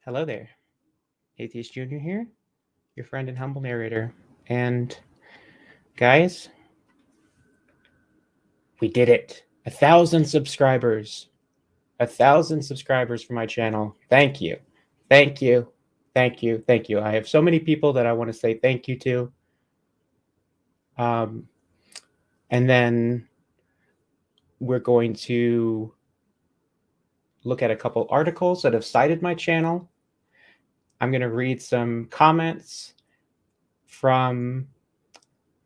Hello there, Atheist Junior here, your friend and humble narrator. And guys, we did it. 1,000 subscribers. 1,000 subscribers for my channel. Thank you. Thank you. Thank you. Thank you. I have so many people that I want to say thank you to. And then we're going to look at a couple articles that have cited my channel. I'm going to read some comments from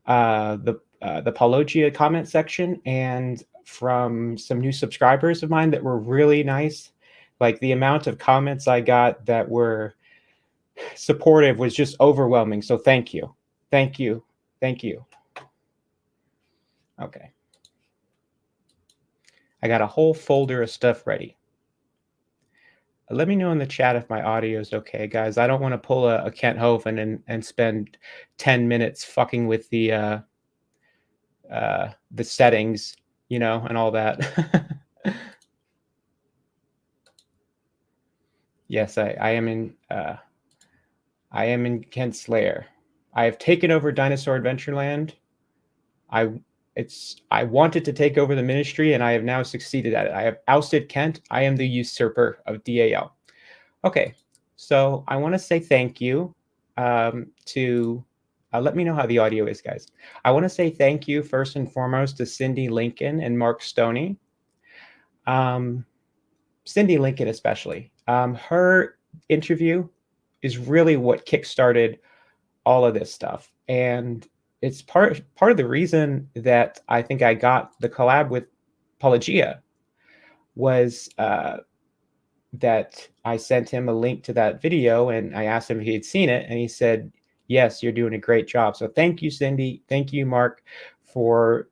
the Apologia comment section and from some new subscribers of mine that were really nice. Like the amount of comments I got that were supportive was just overwhelming. So thank you. Thank you. Thank you. Okay. I got a whole folder of stuff ready. Let me know in the chat if my audio is okay, guys. I don't want to pull a Kent Hovind and spend 10 minutes fucking with the settings, you know, and all that. Yes, I am in Kent's lair. I have taken over Dinosaur Adventureland. I wanted to take over the ministry, and I have now succeeded at it. I have ousted Kent. I am the usurper of DAL. Okay, so I want to say thank you to. Let me know how the audio is, guys. I want to say thank you first and foremost to Cindy Lincoln and Mark Stoney. Cindy Lincoln especially. Her interview is really what kickstarted all of this stuff, and it's part of the reason that I think I got the collab with Apologia was that I sent him a link to that video and I asked him if he had seen it, and he said, yes, you're doing a great job. So thank you, Cindy. Thank you, Mark, for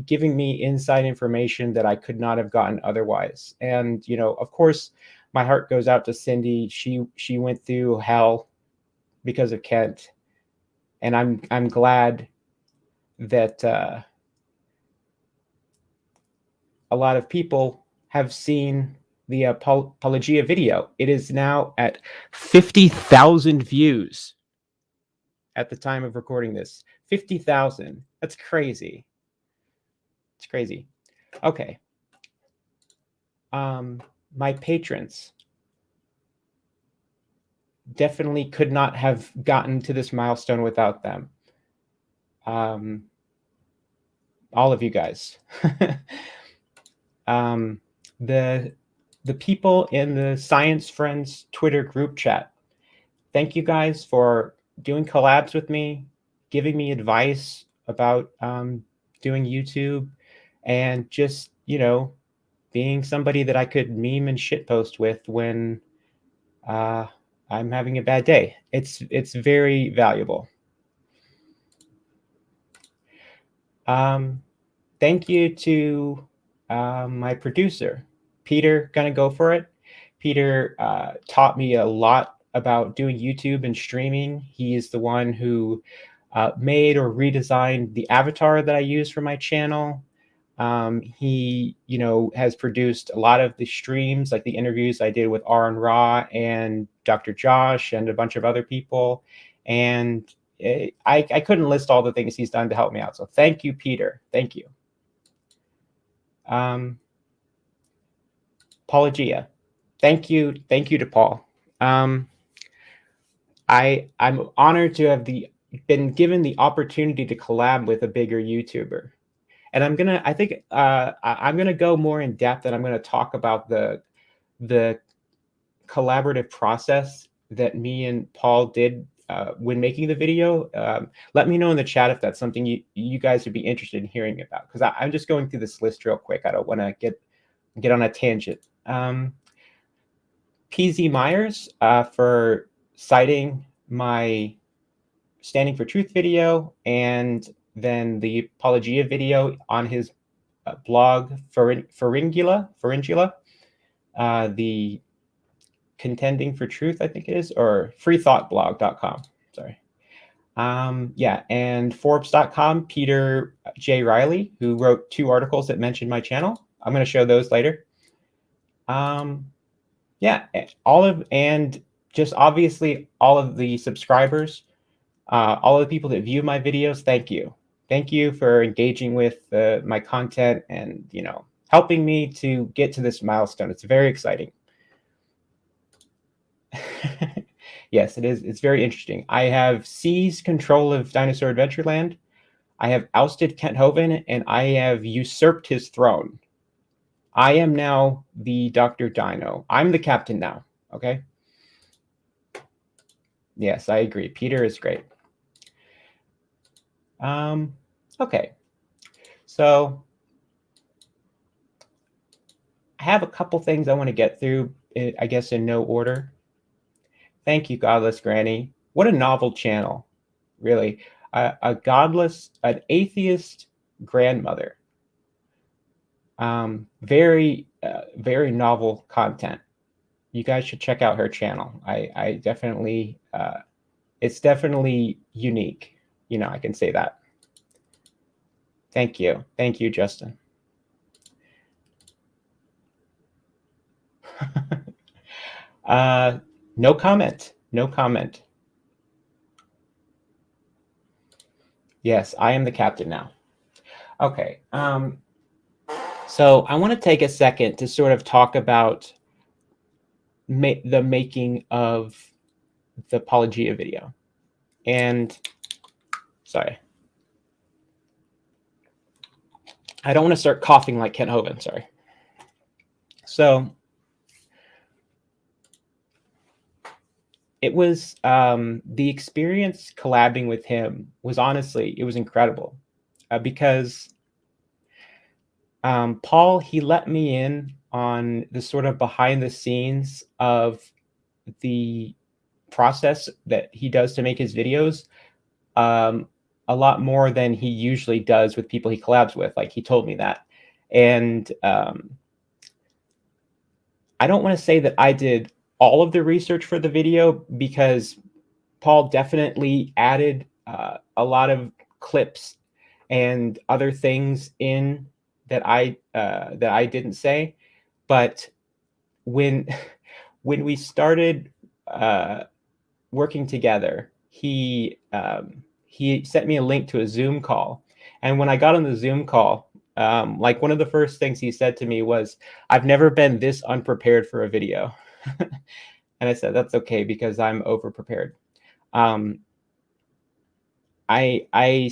giving me inside information that I could not have gotten otherwise. And, you know, of course, my heart goes out to Cindy. She went through hell because of Kent. And I'm glad that a lot of people have seen the Apologia video. It is now at 50,000 views at the time of recording this. 50,000. That's crazy. It's crazy. Okay. My patrons definitely could not have gotten to this milestone without them. All of you guys. The people in the Science Friends Twitter group chat, thank you guys for doing collabs with me, giving me advice about doing YouTube, and just, you know, being somebody that I could meme and shitpost with when I'm having a bad day. It's very valuable. Thank you to my producer, Peter. Gonna go for it. Peter taught me a lot about doing YouTube and streaming. He is the one who made or redesigned the avatar that I use for my channel. He, you know, has produced a lot of the streams, like the interviews I did with Aaron Ra and Dr. Josh and a bunch of other people. And I couldn't list all the things he's done to help me out. So thank you, Peter. Thank you. Apologia. Thank you to Paul. I'm honored to have been given the opportunity to collab with a bigger YouTuber. And I'm gonna go more in depth, and I'm gonna talk about the collaborative process that me and Paul did when making the video. Let me know in the chat if that's something you guys would be interested in hearing about, because I'm just going through this list real quick. I don't want to get on a tangent. PZ Myers for citing my Standing for Truth video, and then the Apologia video on his blog Pharyngula, the Contending for Truth, I think it is, or freethoughtblog.com. Sorry. Yeah, and Forbes.com, Peter J. Riley, who wrote 2 articles that mentioned my channel. I'm going to show those later. Yeah, and just obviously all of the subscribers, all of the people that view my videos, thank you. Thank you for engaging with my content and, helping me to get to this milestone. It's very exciting. Yes, it is. It's very interesting. I have seized control of Dinosaur Adventureland. I have ousted Kent Hovind, and I have usurped his throne. I am now the Dr. Dino. I'm the captain now. Okay. Yes, I agree. Peter is great. Okay. So I have a couple things I want to get through, I guess in no order. Thank you, Godless Granny. What a novel channel, really. An atheist grandmother. Very novel content. You guys should check out her channel. I definitely, it's definitely unique. I can say that. Thank you. Thank you, Justin. No comment. No comment. Yes, I am the captain now. Okay. So I want to take a second to sort of talk about the making of the Apologia video. And sorry, I don't want to start coughing like Kent Hovind. Sorry. So it was the experience collabing with him was honestly, it was incredible because Paul, he let me in on the sort of behind the scenes of the process that he does to make his videos, a lot more than he usually does with people he collabs with. Like, he told me that. And I don't want to say that I did all of the research for the video, because Paul definitely added a lot of clips and other things in that I didn't say. But when we started working together, he sent me a link to a Zoom call, and when I got on the Zoom call, like, one of the first things he said to me was, "I've never been this unprepared for a video." And I said, "That's okay, because I'm over prepared." I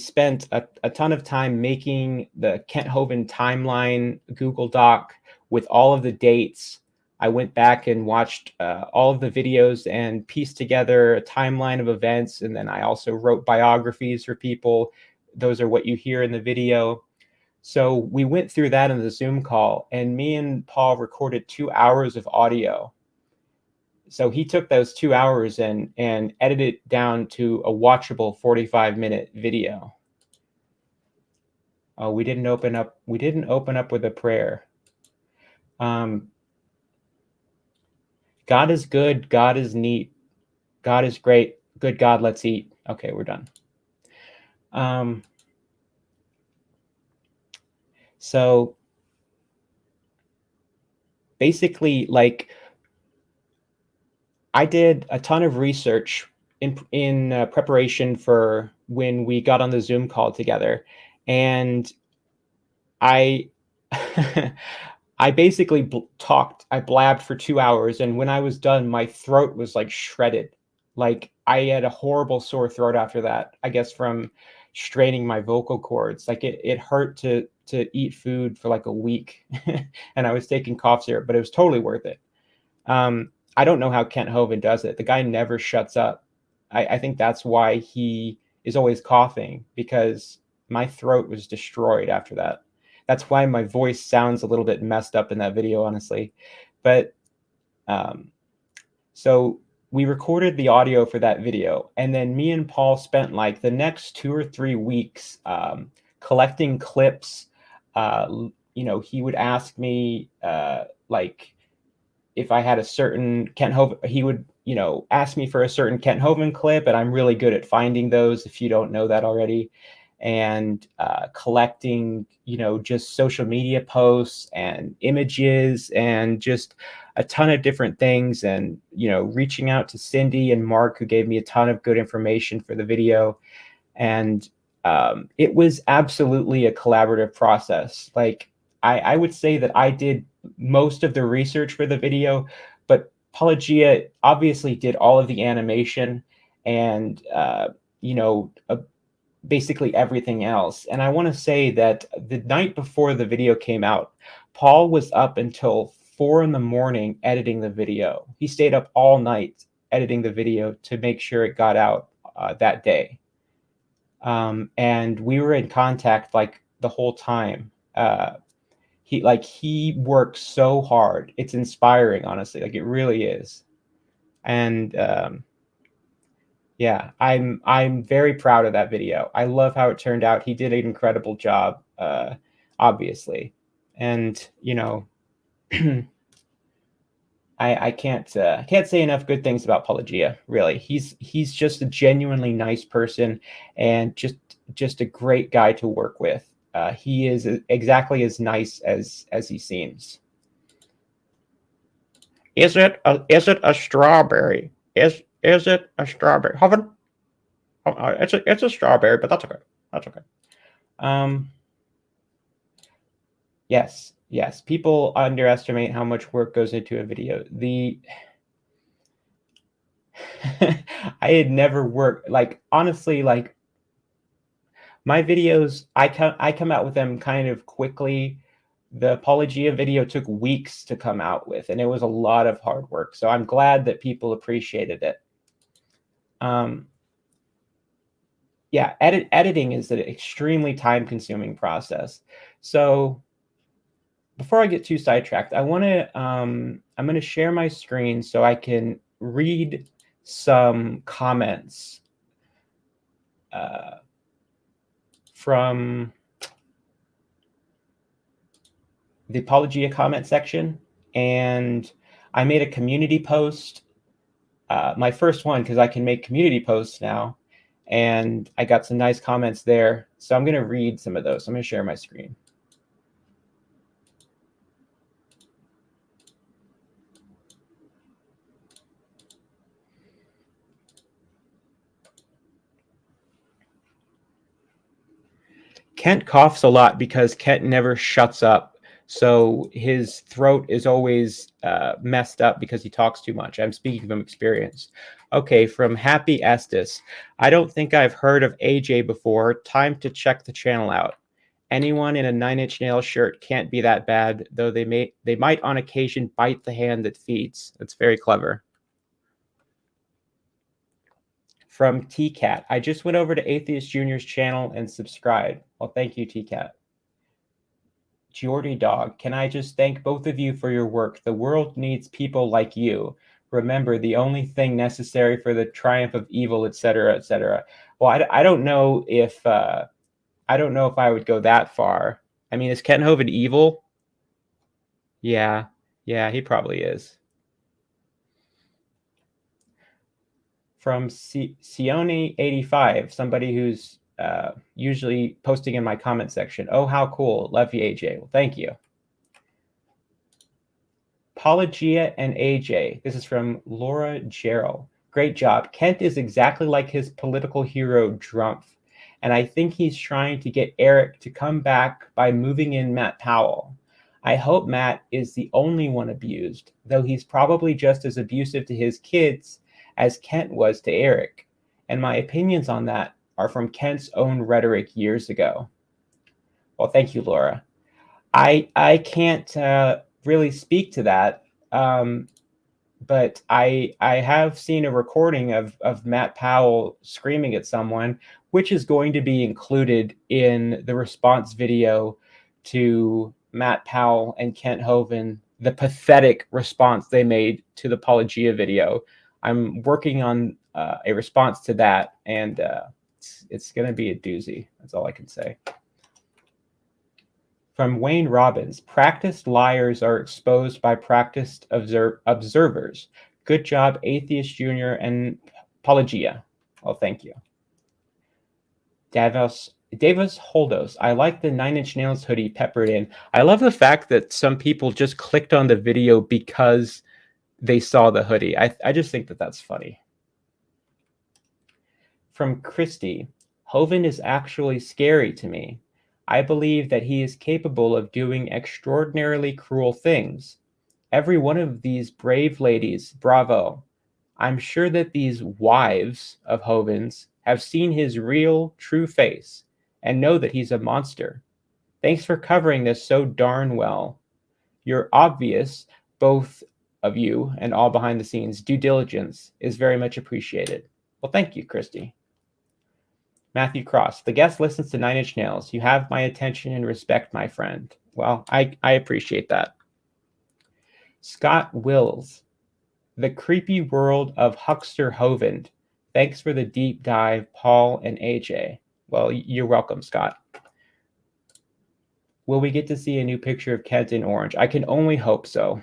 spent a ton of time making the Kent Hovind timeline Google Doc with all of the dates. I went back and watched all of the videos and pieced together a timeline of events. And then I also wrote biographies for people. Those are what you hear in the video. So we went through that in the Zoom call, and me and Paul recorded 2 hours of audio. So he took those 2 hours and edited it down to a watchable 45-minute video. Oh, we didn't open up with a prayer. God is good. God is neat. God is great. Good God, let's eat. Okay, we're done. So basically, like, I did a ton of research in preparation for when we got on the Zoom call together, and I I basically I blabbed for 2 hours, and when I was done, my throat was like shredded. Like, I had a horrible sore throat after that, I guess from straining my vocal cords. Like, it hurt to eat food for like a week, and I was taking cough syrup, but it was totally worth it. I don't know how Kent Hovind does it. The guy never shuts up. I think that's why he is always coughing, because my throat was destroyed after that. That's why my voice sounds a little bit messed up in that video, honestly. But so we recorded the audio for that video, and then me and Paul spent like the next 2 or 3 weeks collecting clips. He would ask me like, if I had a certain Kent Hovind, he would, ask me for a certain Kent Hovind clip, and I'm really good at finding those, if you don't know that already. and collecting, just social media posts and images and just a ton of different things, and, reaching out to Cindy and Mark, who gave me a ton of good information for the video. And it was absolutely a collaborative process. Like, I would say that I did most of the research for the video, but Apologia obviously did all of the animation and, basically everything else. And I want to say that the night before the video came out, Paul was up until 4 in the morning editing the video. He stayed up all night editing the video to make sure it got out that day. And we were in contact like the whole time. He works so hard. It's inspiring, honestly. Like, it really is. And yeah, I'm very proud of that video. I love how it turned out. He did an incredible job, obviously. And I can't say enough good things about Apologia. Really, he's just a genuinely nice person, and just a great guy to work with. He is exactly as nice as he seems. Is it a strawberry? Is it a strawberry? Hovind? It's a strawberry, but that's okay. That's okay. Yes. People underestimate how much work goes into a video. I had never worked, like, honestly, like, my videos, I come out with them kind of quickly. The Apologia video took weeks to come out with, and it was a lot of hard work. So I'm glad that people appreciated it. Yeah, editing is an extremely time-consuming process. So before I get too sidetracked, I'm going to share my screen so I can read some comments from the Apologia comment section. And I made a community post, my first one, because I can make community posts now. And I got some nice comments there. So I'm going to read some of those. I'm going to share my screen. Kent coughs a lot because Kent never shuts up. So his throat is always messed up because he talks too much. I'm speaking from experience. Okay, from Happy Estes. I don't think I've heard of AJ before. Time to check the channel out. Anyone in a 9-inch nail shirt can't be that bad, though they might on occasion bite the hand that feeds. That's very clever. From TCAT. I just went over to Atheist Junior's channel and subscribed. Well, thank you, TCAT. Geordie Dog. Can I just thank both of you for your work? The world needs people like you. Remember, the only thing necessary for the triumph of evil, etc., etc. Well, I don't know if I would go that far. I mean, is Ken Hovind evil? Yeah, he probably is. From Sione85, somebody who's usually posting in my comment section. Oh, how cool. Love you, AJ. Well, thank you. Apologia and AJ. This is from Laura Gerald. Great job. Kent is exactly like his political hero, Drumpf. And I think he's trying to get Eric to come back by moving in Matt Powell. I hope Matt is the only one abused, though he's probably just as abusive to his kids as Kent was to Eric. And my opinions on that are from Kent's own rhetoric years ago. Well, thank you, Laura. I can't really speak to that, but I have seen a recording of Matt Powell screaming at someone, which is going to be included in the response video to Matt Powell and Kent Hovind, the pathetic response they made to the Apologia video. I'm working on a response to that, and it's going to be a doozy. That's all I can say. From Wayne Robbins, practiced liars are exposed by practiced observers. Good job, Atheist Junior and Apologia. Well, thank you. Davos Davis Holdos, I like the Nine Inch Nails hoodie peppered in. I love the fact that some people just clicked on the video because they saw the hoodie. I just think that that's funny. From Christy, Hovind is actually scary to me. I believe that he is capable of doing extraordinarily cruel things. Every one of these brave ladies, bravo. I'm sure that these wives of Hovind's have seen his real, true face and know that he's a monster. Thanks for covering this so darn well. Your obvious, both of you and all behind the scenes, due diligence is very much appreciated. Well, thank you, Christy. Matthew Cross, the guest listens to Nine Inch Nails. You have my attention and respect, my friend. Well, I appreciate that. Scott Wills, the creepy world of Huckster Hovind. Thanks for the deep dive, Paul and AJ. Well, you're welcome, Scott. Will we get to see a new picture of Kent in orange? I can only hope so.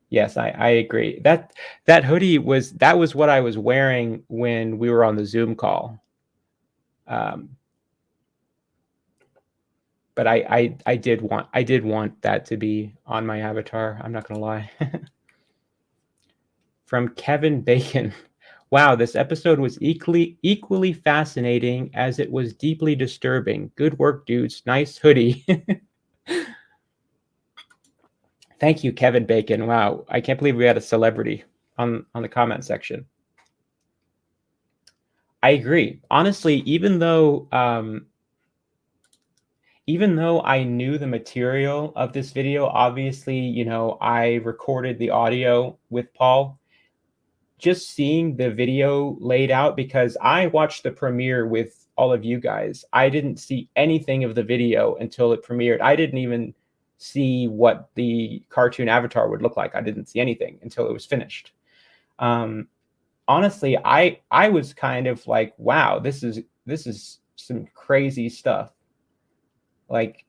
Yes, I agree. That hoodie was what I was wearing when we were on the Zoom call. But I did want that to be on my avatar. I'm not gonna lie. From Kevin Bacon. Wow, this episode was equally fascinating as it was deeply disturbing. Good work, dudes. Nice hoodie. Thank you, Kevin Bacon. Wow, I can't believe we had a celebrity on the comment section. I agree. Honestly, even though I knew the material of this video, obviously, I recorded the audio with Paul. Just seeing the video laid out, because I watched the premiere with all of you guys. I didn't see anything of the video until it premiered. I didn't even see what the cartoon avatar would look like. I didn't see anything until it was finished. Honestly, I was kind of like, wow, this is some crazy stuff. Like,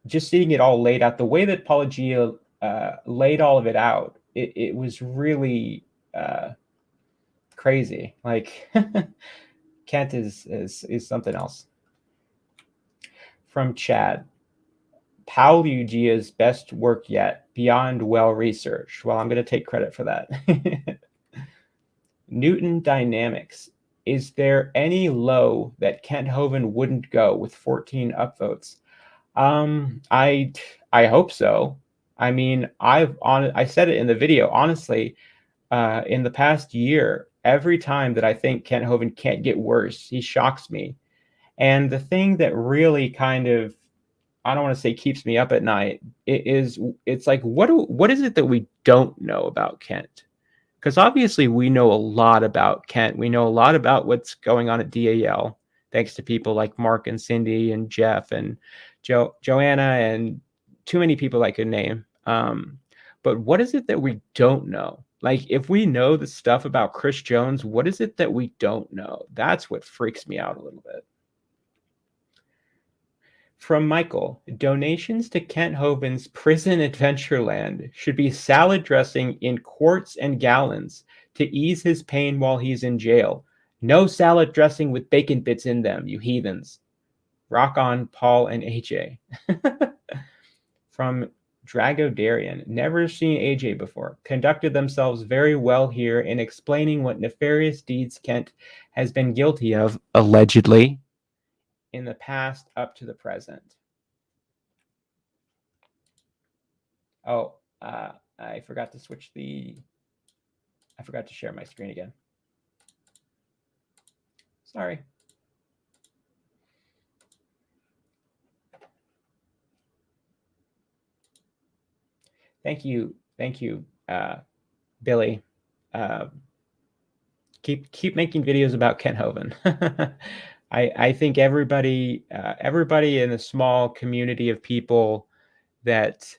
just seeing it all laid out, the way that Apologia laid all of it out, it was really crazy. Like, Kent is something else. From Chad, Apologia's best work yet, beyond well researched. Well, I'm going to take credit for that. Newton Dynamics. Is there any low that Kent Hovind wouldn't go with 14 upvotes? I hope so. I mean, I said it in the video. Honestly, in the past year, every time that I think Kent Hovind can't get worse, he shocks me. And the thing that really kind of, I don't want to say keeps me up at night, it's like, what is it that we don't know about Kent? Because obviously we know a lot about Kent. We know a lot about what's going on at DAL, thanks to people like Mark and Cindy and Jeff and Joanna and too many people I could name. But what is it that we don't know? Like, if we know the stuff about Chris Jones, what is it that we don't know? That's what freaks me out a little bit. From Michael, donations to Kent Hovind's Prison Adventureland should be salad dressing in quarts and gallons to ease his pain while he's in jail. No salad dressing with bacon bits in them, you heathens. Rock on, Paul and AJ. From Dragodarian, never seen AJ before. Conducted themselves very well here in explaining what nefarious deeds Kent has been guilty of, allegedly, in the past up to the present. Oh, I forgot to share my screen again. Sorry. Thank you, Billy. Keep making videos about Kent Hovind. I think everybody in a small community of people that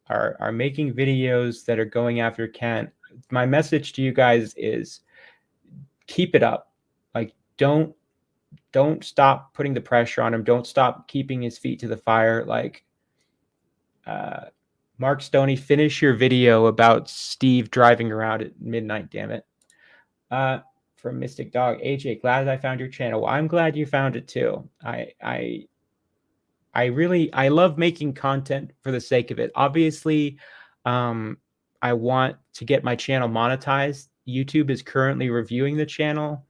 are making videos that are going after Kent, my message to you guys is keep it up. Like, don't stop putting the pressure on him. Don't stop keeping his feet to the fire. Like, Mark Stoney, finish your video about Steve driving around at midnight, damn it. from Mystic Dog. AJ, glad I found your channel. Well, I'm glad you found it too. I love making content for the sake of it. Obviously, I want to get my channel monetized. YouTube is currently reviewing the channel.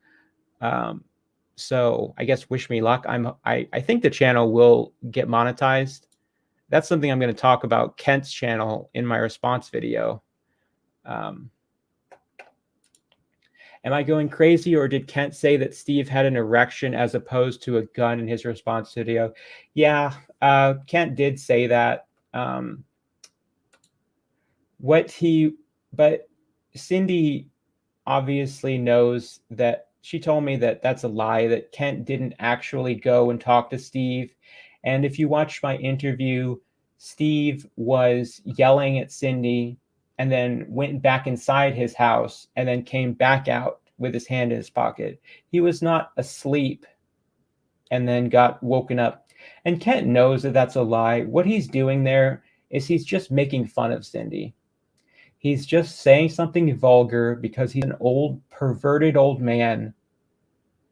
So I guess wish me luck. I think the channel will get monetized. That's something I'm going to talk about Kent's channel in my response video. Am I going crazy, or did Kent say that Steve had an erection as opposed to a gun in his response video? Yeah, Kent did say that. But Cindy obviously knows that. She told me that that's a lie, that Kent didn't actually go and talk to Steve. And if you watch my interview, Steve was yelling at Cindy and then went back inside his house and then came back out with his hand in his pocket. He was not asleep and then got woken up. And Kent knows that that's a lie. What he's doing there is he's just making fun of Cindy. He's just saying something vulgar because he's an old, perverted old man.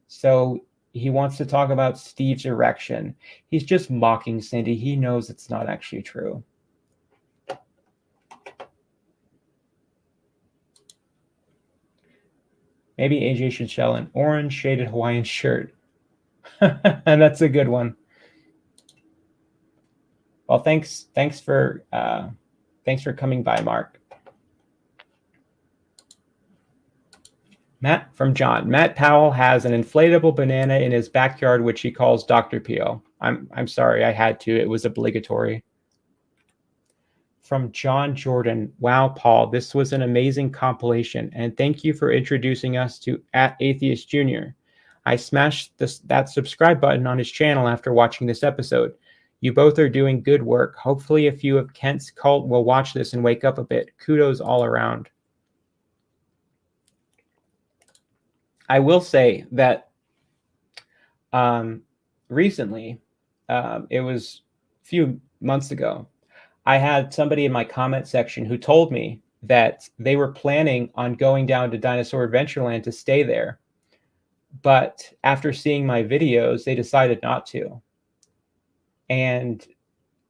So he wants to talk about Steve's erection. He's just mocking Cindy. He knows it's not actually true. Maybe AJ should sell an orange shaded Hawaiian shirt. And that's a good one. Well, thanks for coming by, Mark. Matt from John. Matt Powell has an inflatable banana in his backyard, which he calls Dr. Peel. I'm sorry, I had to. It was obligatory. From John Jordan. Wow, Paul, this was an amazing compilation, and thank you for introducing us to @Atheist Jr. I smashed that subscribe button on his channel after watching this episode. You both are doing good work. Hopefully a few of Kent's cult will watch this and wake up a bit. Kudos all around. I will say that recently, it was a few months ago, I had somebody in my comment section who told me that they were planning on going down to Dinosaur Adventureland to stay there. But after seeing my videos, they decided not to. And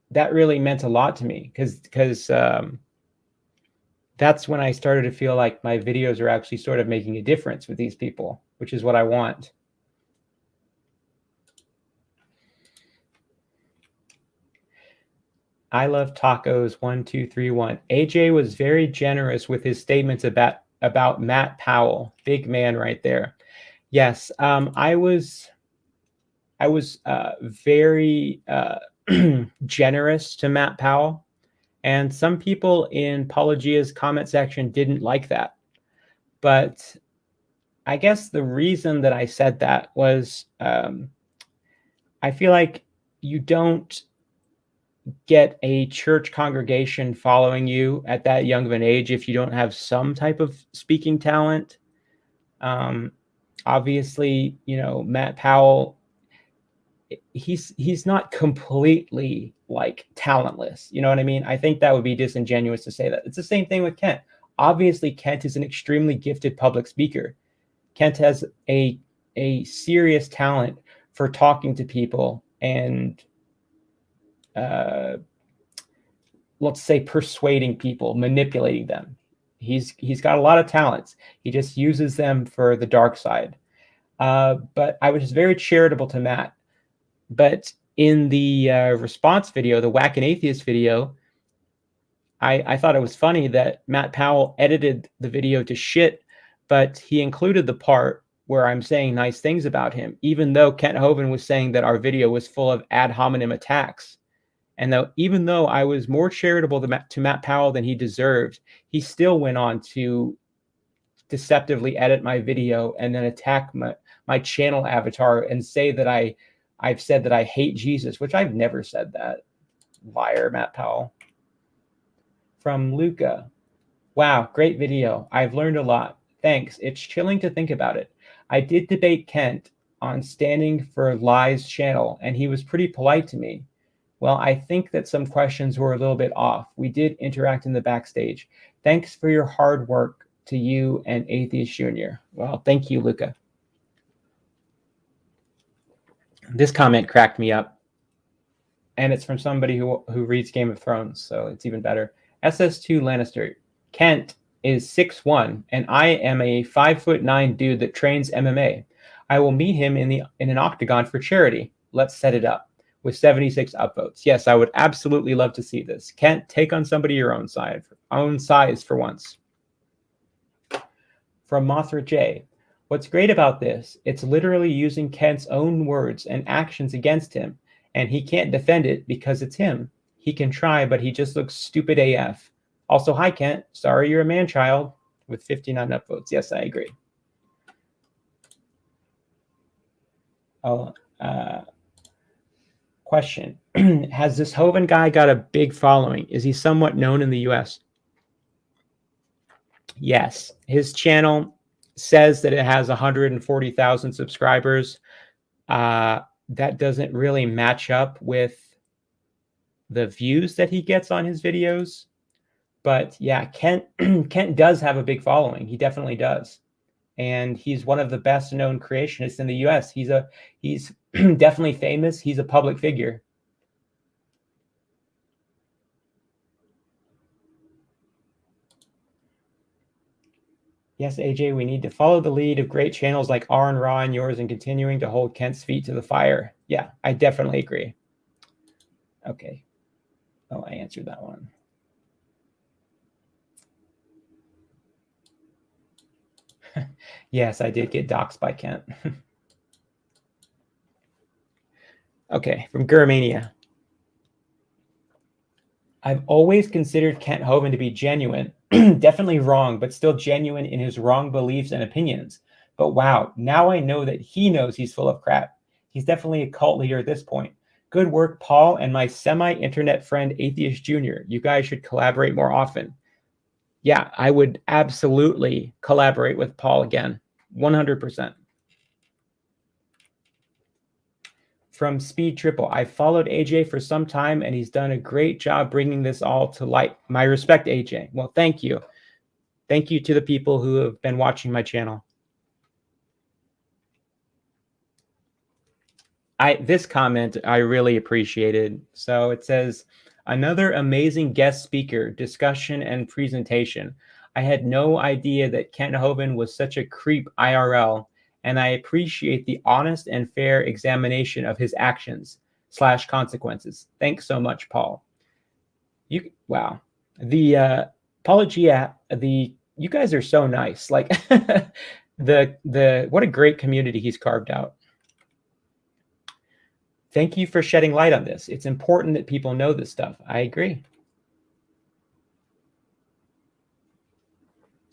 that really meant a lot to me because that's when I started to feel like my videos are actually sort of making a difference with these people, which is what I want. I love tacos 1231. AJ was very generous with his statements about Matt Powell. Big man right there. Yes, I was very generous to Matt Powell. And some people in Apologia's comment section didn't like that. But I guess the reason that I said that was I feel like you don't get a church congregation following you at that young of an age if you don't have some type of speaking talent. Obviously, you know, Matt Powell, he's not completely like talentless. You know what I mean? I think that would be disingenuous to say that. It's the same thing with Kent. Obviously, Kent is an extremely gifted public speaker. Kent has a serious talent for talking to people and let's say persuading people, manipulating them. He's got a lot of talents. He just uses them for the dark side. But I was very charitable to Matt. But in the response video, the Whack and Atheist video, I thought it was funny that Matt Powell edited the video to shit, but he included the part where I'm saying nice things about him, even though Kent Hovind was saying that our video was full of ad hominem attacks. And even though I was more charitable to Matt Powell than he deserved, he still went on to deceptively edit my video and then attack my channel avatar and say that I've said that I hate Jesus, which I've never said that. Liar, Matt Powell. From Luca. Wow, great video. I've learned a lot. Thanks. It's chilling to think about it. I did debate Kent on Standing for Lies channel, and he was pretty polite to me. Well, I think that some questions were a little bit off. We did interact in the backstage. Thanks for your hard work to you and Atheist Junior. Well, thank you, Luca. This comment cracked me up. And it's from somebody who reads Game of Thrones, so it's even better. SS2 Lannister. Kent is 6'1", and I am a 5'9" dude that trains MMA. I will meet him in an octagon for charity. Let's set it up. With 76 upvotes. Yes, I would absolutely love to see this. Kent, take on somebody your own size for once. From Mothra J. What's great about this, it's literally using Kent's own words and actions against him, and he can't defend it because it's him. He can try, but he just looks stupid AF. Also, hi, Kent. Sorry you're a man-child. With 59 upvotes. Yes, I agree. Question. Has this Hovind guy got a big following? Is he somewhat known in the US? Yes. His channel says that it has 140,000 subscribers. That doesn't really match up with the views that he gets on his videos. But yeah, Kent does have a big following. He definitely does. And he's one of the best known creationists in the US. He's definitely famous. He's a public figure. Yes, AJ, we need to follow the lead of great channels like R and Raw and yours and continuing to hold Kent's feet to the fire. Yeah, I definitely agree. Okay. Oh, I answered that one. Yes, I did get doxxed by Kent. Okay, from Gurmania. I've always considered Kent Hovind to be genuine, definitely wrong, but still genuine in his wrong beliefs and opinions. But wow, now I know that he knows he's full of crap. He's definitely a cult leader at this point. Good work, Paul, and my semi-internet friend, Atheist Junior. You guys should collaborate more often. Yeah, I would absolutely collaborate with Paul again, 100%. From Speed Triple, I followed AJ for some time, and he's done a great job bringing this all to light. My respect, AJ. Well, thank you. Thank you to the people who have been watching my channel. This comment I really appreciated. So it says, another amazing guest speaker, discussion, and presentation. I had no idea that Kent Hovind was such a creep IRL, and I appreciate the honest and fair examination of his actions / consequences. Thanks so much, Paul. Wow. The Apologia, you guys are so nice. Like what a great community he's carved out. Thank you for shedding light on this. It's important that people know this stuff. I agree.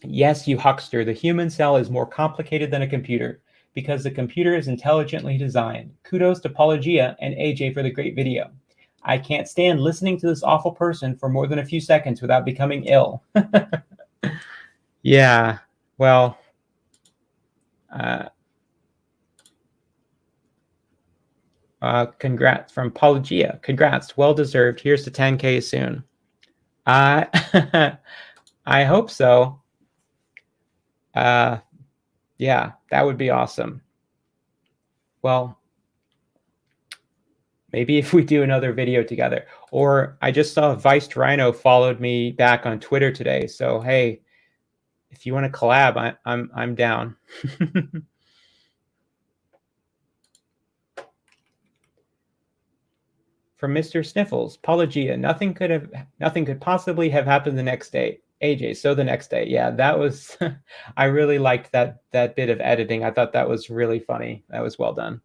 Yes, you huckster. The human cell is more complicated than a computer because the computer is intelligently designed. Kudos to Apologia and AJ for the great video. I can't stand listening to this awful person for more than a few seconds without becoming ill. Yeah, well, congrats from Apologia. Congrats, well deserved. Here's to 10K soon. I hope so. Yeah, that would be awesome. Well, maybe if we do another video together. Or I just saw Vice Rhino followed me back on Twitter today. So hey, if you want to collab, I'm down. From Mr. Sniffles, Apologia. Nothing could possibly have happened the next day. AJ, so the next day. Yeah, that was I really liked that bit of editing. I thought that was really funny. That was well done.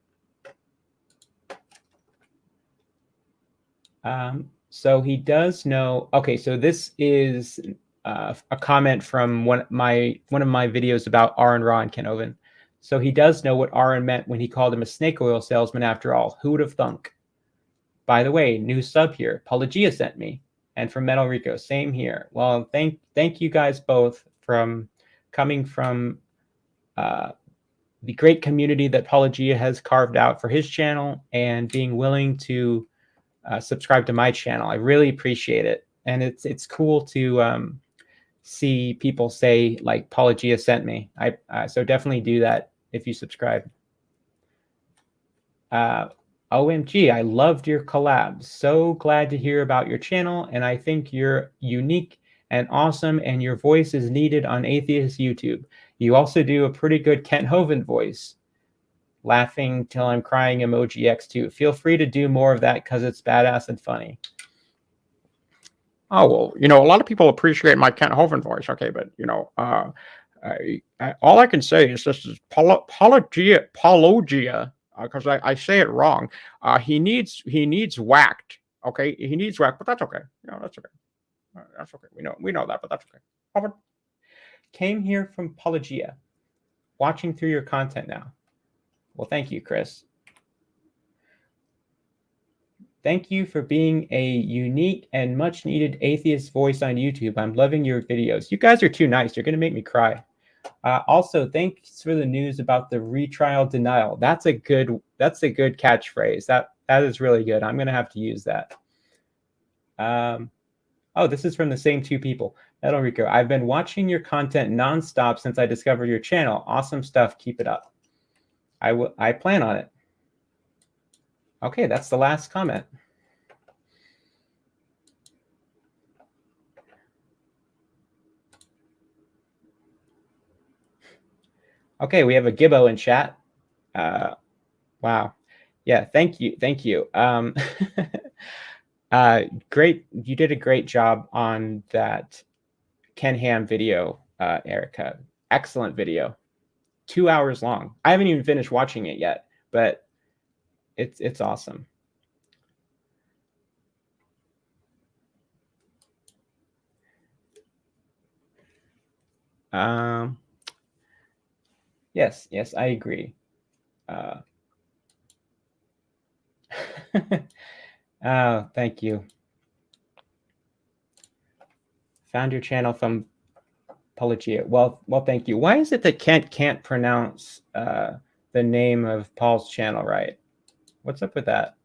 So he does know. Okay, so this is a comment from one of my videos about Aaron Ra and Kent Hovind. So he does know what Aaron meant when he called him a snake oil salesman after all. Who would have thunk? By the way, new sub here. Apologia sent me. And from Metal Rico, same here. Well, thank you guys both from coming from the great community that Apologia has carved out for his channel and being willing to subscribe to my channel. I really appreciate it. And it's cool to see people say like Apologia sent me. So definitely do that if you subscribe. OMG, I loved your collabs. So glad to hear about your channel, and I think you're unique and awesome, and your voice is needed on Atheist YouTube. You also do a pretty good Kent Hovind voice. Laughing till I'm crying emoji X2. Feel free to do more of that because it's badass and funny. Oh, well, a lot of people appreciate my Kent Hovind voice, okay, but, all I can say is this is Apologia, because I say it wrong. He needs whacked, okay? He needs whacked, but that's okay. That's okay. That's okay. We know that, but that's okay. Hovind came here from Apologia, watching through your content now. Well, thank you, Chris. Thank you for being a unique and much needed atheist voice on YouTube. I'm loving your videos. You guys are too nice. You're going to make me cry. Also, thanks for the news about the retrial denial. That's a good catchphrase. That is really good. I'm going to have to use that. Oh, this is from the same two people. Metal Rico, I've been watching your content nonstop since I discovered your channel. Awesome stuff. Keep it up. I plan on it. Okay, that's the last comment. Okay, we have a Gibbo in chat. Wow. Yeah, thank you. Great. You did a great job on that Ken Ham video, Erica. Excellent video. 2 hours long. I haven't even finished watching it yet, but it's awesome. Yes, I agree. Oh, thank you. Found your channel from Apologia. Well, thank you. Why is it that Kent can't pronounce the name of Paul's channel right? What's up with that?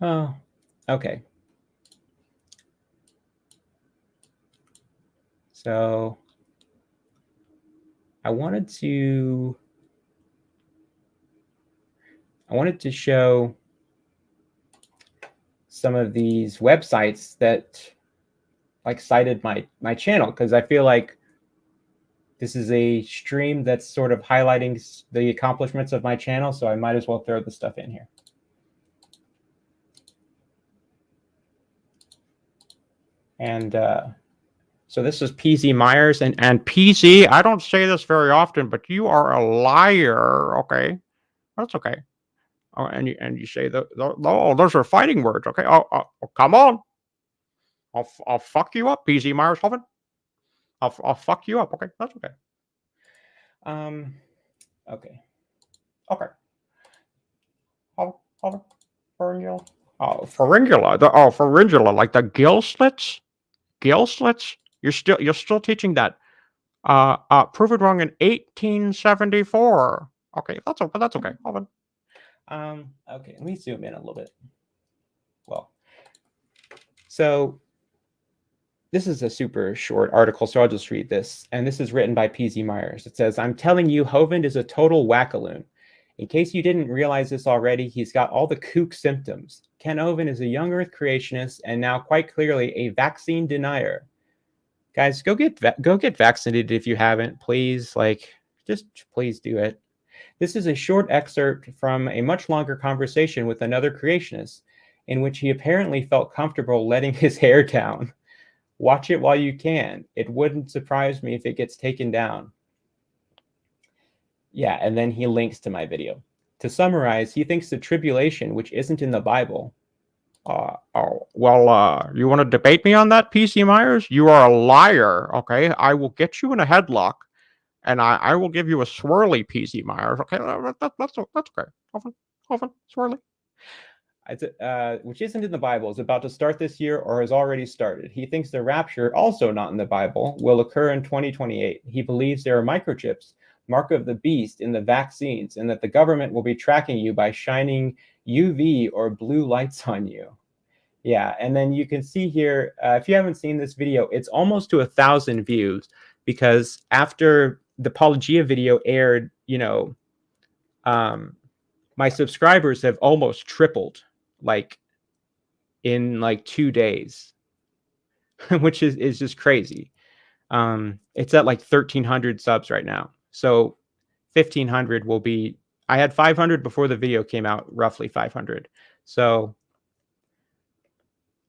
Oh, okay. So I wanted to show some of these websites that like cited my channel, because I feel like this is a stream that's sort of highlighting the accomplishments of my channel, so I might as well throw the stuff in here. And so this is PZ Myers, and PZ, I don't say this very often, but you are a liar, okay? That's okay. Oh, and you say, oh, those are fighting words, okay? Oh, come on. I'll fuck you up, PZ Myers Hovind. I'll fuck you up, okay? That's okay. Okay. Pharyngula. Oh, pharyngula, like the gill slits. You're still teaching that. Proven wrong in 1874. Okay, that's okay. Hovind. Okay, let me zoom in a little bit. Well, so this is a super short article, so I'll just read this. And this is written by PZ Myers. It says, I'm telling you, Hovind is a total wackaloon. In case you didn't realize this already, he's got all the kook symptoms. Ken Hovind is a young Earth creationist and now quite clearly a vaccine denier. Guys, go get vaccinated if you haven't, please. Just please do it. This is a short excerpt from a much longer conversation with another creationist, in which he apparently felt comfortable letting his hair down. Watch it while you can. It wouldn't surprise me if it gets taken down. Yeah, and then he links to my video. To summarize, he thinks the tribulation, which isn't in the Bible. You want to debate me on that, PC Myers? You are a liar, okay? I will get you in a headlock, and I will give you a swirly, PC Myers, okay? That's okay. Hovind, swirly. Which isn't in the Bible, is about to start this year or has already started. He thinks the rapture, also not in the Bible, will occur in 2028. He believes there are microchips, mark of the beast, in the vaccines, and that the government will be tracking you by shining UV or blue lights on you. Yeah, and then you can see here, if you haven't seen this video, it's almost to 1,000 views, because after the Apologia video aired, my subscribers have almost tripled, like in like 2 days, which is just crazy. It's at like 1,300 subs right now. So 1,500 will be, I had 500 before the video came out, roughly 500. So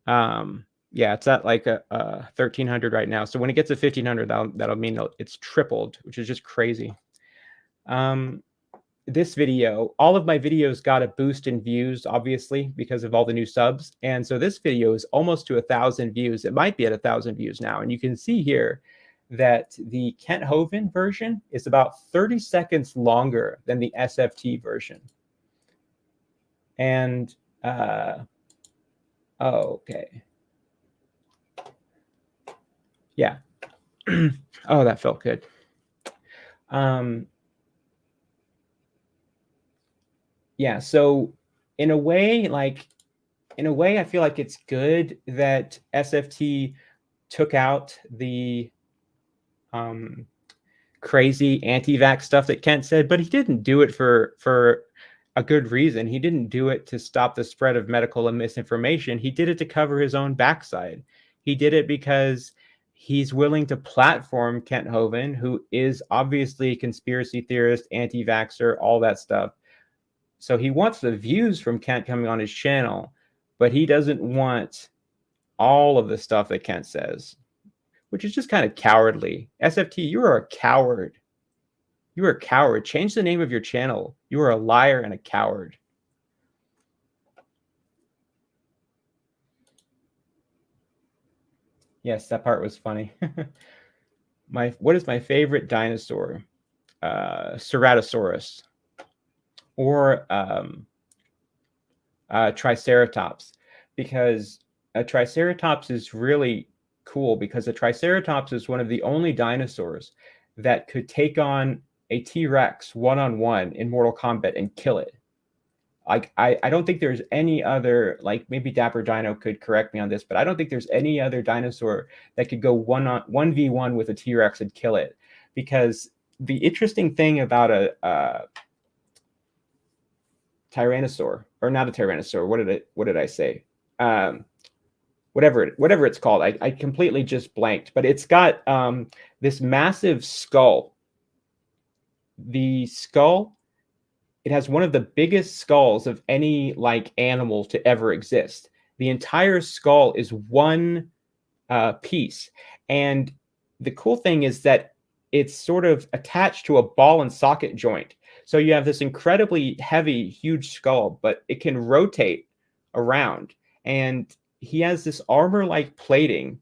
yeah, it's at like a 1,300 right now. So when it gets to 1,500, that'll mean it's tripled, which is just crazy. This video, all of my videos got a boost in views, obviously, because of all the new subs. And so this video is almost to 1,000 views. It might be at 1,000 views now. And you can see here that the Kent Hovind version is about 30 seconds longer than the SFT version. And, okay. Yeah. Oh, that felt good. Yeah, so in a way, I feel like it's good that SFT took out the crazy anti-vax stuff that Kent said, but he didn't do it for a good reason. He didn't do it to stop the spread of medical and misinformation. He did it to cover his own backside. He did it because he's willing to platform Kent Hovind, who is obviously a conspiracy theorist, anti-vaxxer, all that stuff. So he wants the views from Kent coming on his channel, but he doesn't want all of the stuff that Kent says, which is just kind of cowardly. SFT, you are a coward. You are a coward. Change the name of your channel. You are a liar and a coward. Yes, that part was funny. What is my favorite dinosaur? Ceratosaurus, or Triceratops, because a Triceratops is really cool, because a Triceratops is one of the only dinosaurs that could take on a T-Rex one-on-one in Mortal Kombat and kill it. Like, I don't think there's any other, like maybe Dapper Dino could correct me on this, but I don't think there's any other dinosaur that could go 1v1 with a T-Rex and kill it. Because the interesting thing about a Tyrannosaur, or not a Tyrannosaur, what did I say? Whatever it's called. I completely just blanked, but it's got this massive skull. The skull, it has one of the biggest skulls of any like animal to ever exist. The entire skull is one piece. And the cool thing is that it's sort of attached to a ball and socket joint. So you have this incredibly heavy, huge skull, but it can rotate around. And he has this armor-like plating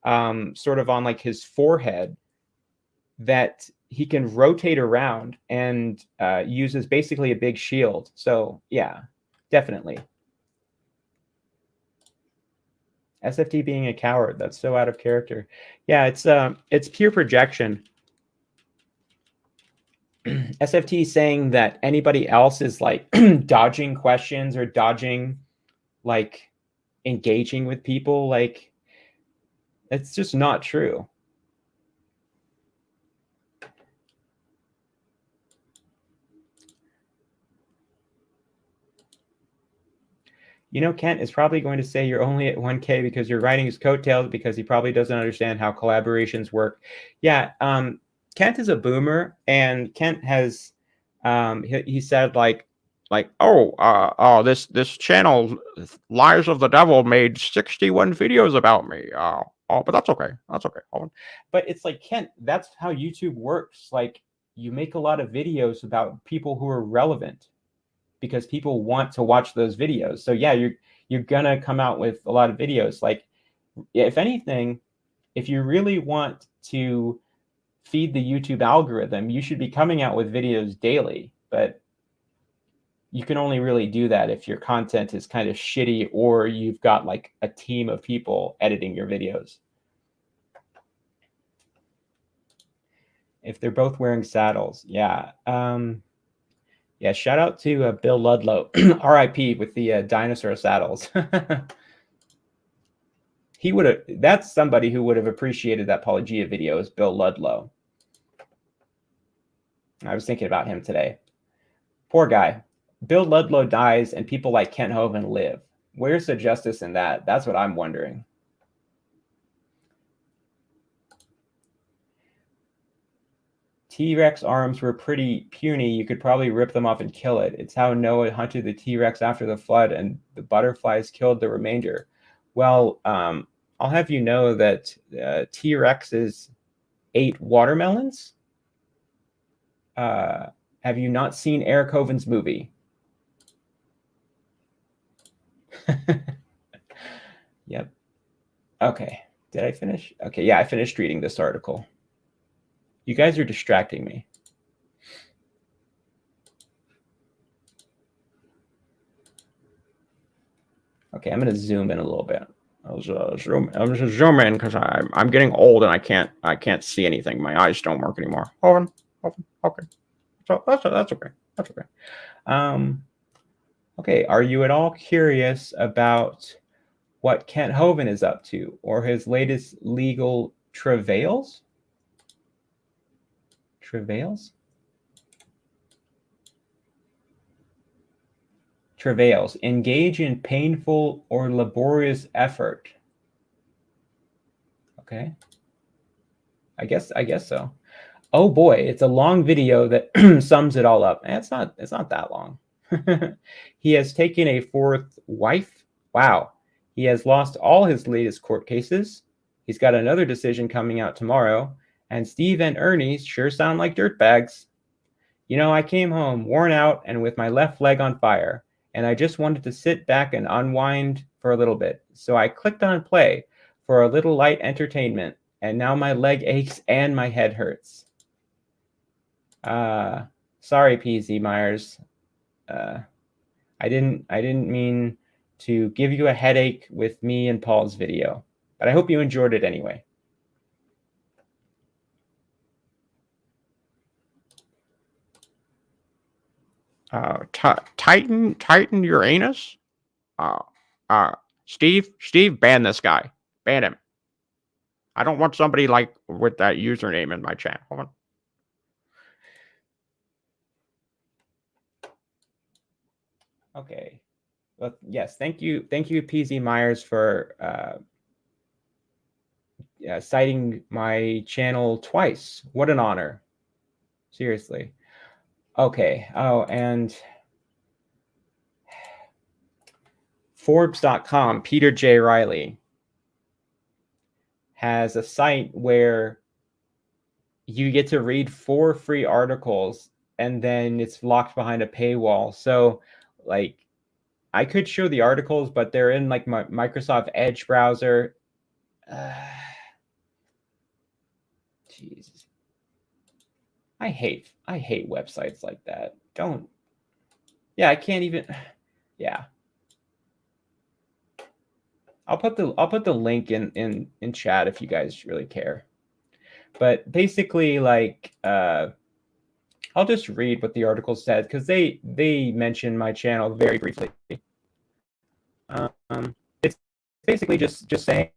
sort of on like his forehead that he can rotate around and uses basically a big shield. So yeah, definitely. SFT being a coward, that's so out of character. Yeah, it's pure projection. SFT saying that anybody else is like dodging questions or dodging like engaging with people, like it's just not true. Kent is probably going to say you're only at 1K because you're riding his coattails, because he probably doesn't understand how collaborations work. Yeah, Kent is a boomer, and Kent has he said like this channel, Lies of the Devil, made 61 videos about me. But that's okay. That's okay. But it's like, Kent, that's how YouTube works. Like, you make a lot of videos about people who are relevant, because people want to watch those videos. So yeah, you're gonna come out with a lot of videos. Like, if anything, if you really want to feed the YouTube algorithm, you should be coming out with videos daily. But you can only really do that if your content is kind of shitty, or you've got like a team of people editing your videos. If they're both wearing saddles, yeah. Yeah, shout out to Bill Ludlow, RIP, with the dinosaur saddles. He would have. That's somebody who would have appreciated that Apologia video is Bill Ludlow. I was thinking about him today. Poor guy. Bill Ludlow dies and people like Kent Hovind live. Where's the justice in that? That's what I'm wondering. T-Rex arms were pretty puny. You could probably rip them off and kill it. It's how Noah hunted the T-Rex after the flood and the butterflies killed the remainder. Well, I'll have you know that T-Rexes ate watermelons. Have you not seen Eric Hovind's movie? Yep. Okay. Did I finish? Okay. Yeah, I finished reading this article. You guys are distracting me. Okay, I'm gonna zoom in a little bit. I'm just zoom in because I'm getting old and I can't see anything. My eyes don't work anymore. Hold on. Okay. So that's okay. That's okay. Okay. Are you at all curious about what Kent Hovind is up to or his latest legal travails? Travails? Travails. Engage in painful or laborious effort. Okay. I guess so. Oh boy, it's a long video that sums it all up. It's not that long. He has taken a fourth wife. Wow. He has lost all his latest court cases. He's got another decision coming out tomorrow. And Steve and Ernie sure sound like dirtbags. You know, I came home worn out and with my left leg on fire, and I just wanted to sit back and unwind for a little bit. So I clicked on play for a little light entertainment, and now my leg aches and my head hurts. Sorry, PZ Myers. I didn't mean to give you a headache with me and Paul's video, but I hope you enjoyed it anyway. Tighten your anus. Steve, ban this guy. Ban him. I don't want somebody like with that username in my chat. Hold on. Okay. Well, yes. Thank you, PZ Myers, for citing my channel twice. What an honor. Seriously. Okay. Oh, and Forbes.com, Peter J. Riley has a site where you get to read 4 free articles and then it's locked behind a paywall. So like I could show the articles, but they're in like my Microsoft Edge browser. Jesus. I hate websites like that. Don't. Yeah, I can't even. Yeah. I'll put the link in chat if you guys really care. But basically, like, I'll just read what the article said because they mention my channel very briefly. It's basically just saying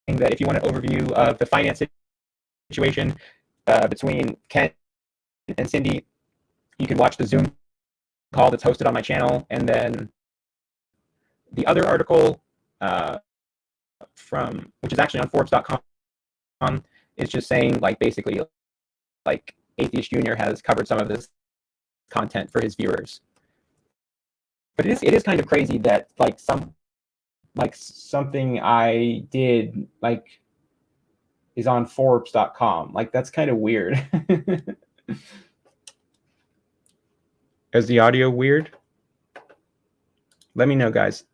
that if you want an overview of the finance situation between Kent and Cindy, you can watch the Zoom call that's hosted on my channel, and then the other article from which is actually on Forbes.com is just saying like basically like Atheist Junior has covered some of this content for his viewers. But it is kind of crazy that like something I did like is on Forbes.com. Like that's kind of weird. Is the audio weird? Let me know, guys.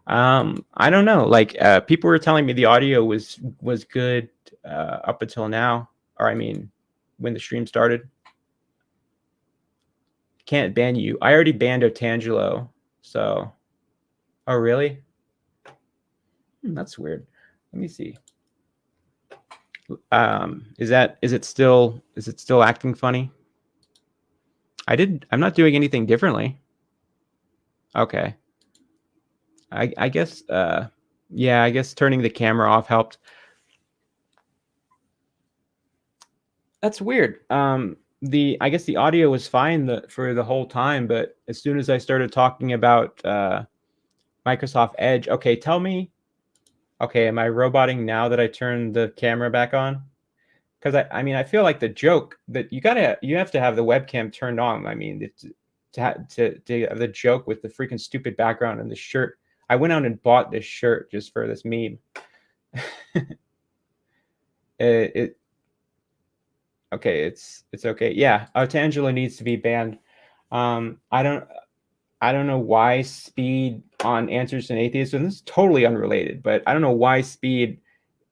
I don't know. Like people were telling me the audio was good up until now, or I mean, when the stream started. Can't ban you. I already banned Otangelo. So, oh really? That's weird. Let me see. Is it still acting funny? I'm not doing anything differently. Okay. I guess Yeah, I guess turning the camera off helped. That's weird. I guess the audio was fine for the whole time, but as soon as I started talking about Microsoft Edge, okay, tell me, okay, am I roboting now that I turned the camera back on? Because I mean, I feel like the joke that you have to have the webcam turned on. I mean, to have the joke with the freaking stupid background and the shirt. I went out and bought this shirt just for this meme. it okay, it's okay. Yeah, Tangela needs to be banned. I don't know why Speed on Answers and Atheists, and this is totally unrelated, but I don't know why Speed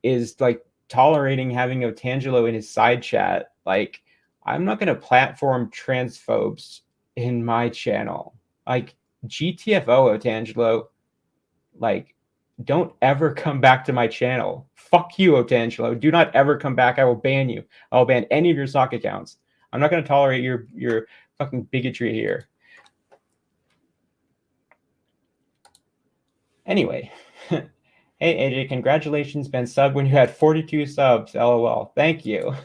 is like tolerating having Otangelo in his side chat. Like, I'm not gonna platform transphobes in my channel. Like, GTFO Otangelo, like, don't ever come back to my channel. Fuck you, Otangelo. Do not ever come back. I will ban you. I will ban any of your sock accounts. I'm not gonna tolerate your fucking bigotry here. Anyway. Hey AJ, congratulations, been subbed when you had 42 subs. LOL. Thank you.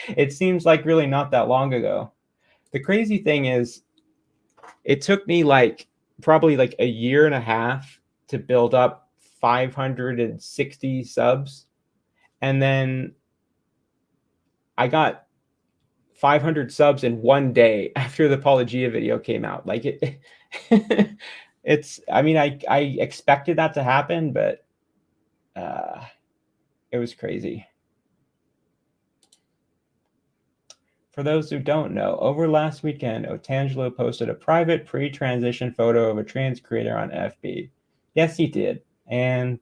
It seems like really not that long ago. The crazy thing is, it took me like probably like a year and a half to build up 560 subs. And then I got 500 subs in one day after the Apologia video came out. Like it, I mean, I expected that to happen, but it was crazy. For those who don't know, over last weekend, Otangelo posted a private pre-transition photo of a trans creator on FB. Yes, he did. And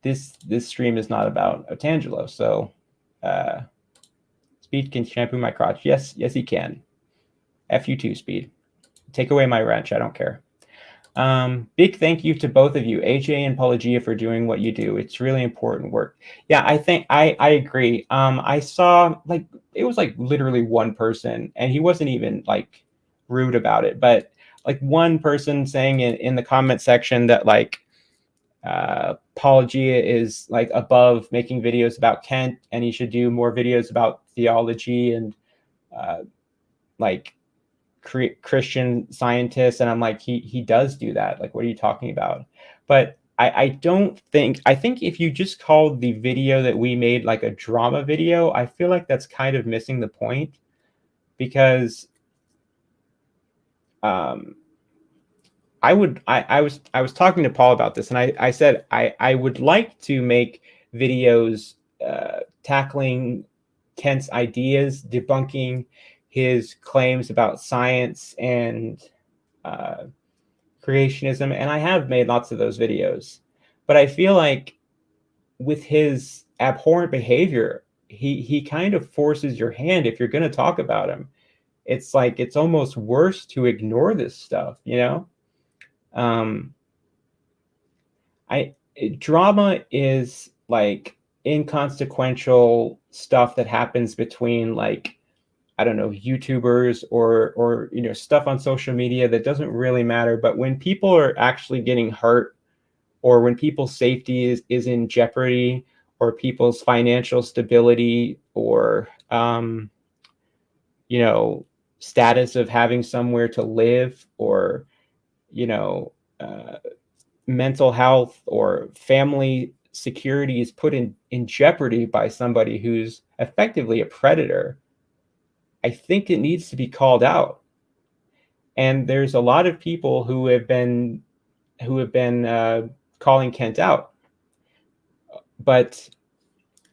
this stream is not about Otangelo, so Speed can shampoo my crotch. Yes, he can. F you too, Speed. Take away my wrench. I don't care. Big thank you to both of you, AJ and Apologia, for doing what you do. It's really important work. Yeah, I think I agree. I saw like it was like literally one person, and he wasn't even like rude about it, but like one person saying in the comment section that like Apologia is like above making videos about Kent, and he should do more videos about theology and like Christian scientists, and I'm like, he does do that. Like, what are you talking about? But I don't think, I think if you just called the video that we made like a drama video, I feel like that's kind of missing the point, because I was talking to Paul about this, and I said I would like to make videos tackling Kent's ideas, debunking his claims about science and creationism, and I have made lots of those videos. But I feel like with his abhorrent behavior, he kind of forces your hand if you're going to talk about him. It's like it's almost worse to ignore this stuff, you know? Drama is like inconsequential stuff that happens between like, I don't know, YouTubers or you know, stuff on social media that doesn't really matter. But when people are actually getting hurt, or when people's safety is in jeopardy, or people's financial stability, or you know, status of having somewhere to live, or you know, mental health or family security is put in jeopardy by somebody who's effectively a predator, I think it needs to be called out. And there's a lot of people who have been calling Kent out, but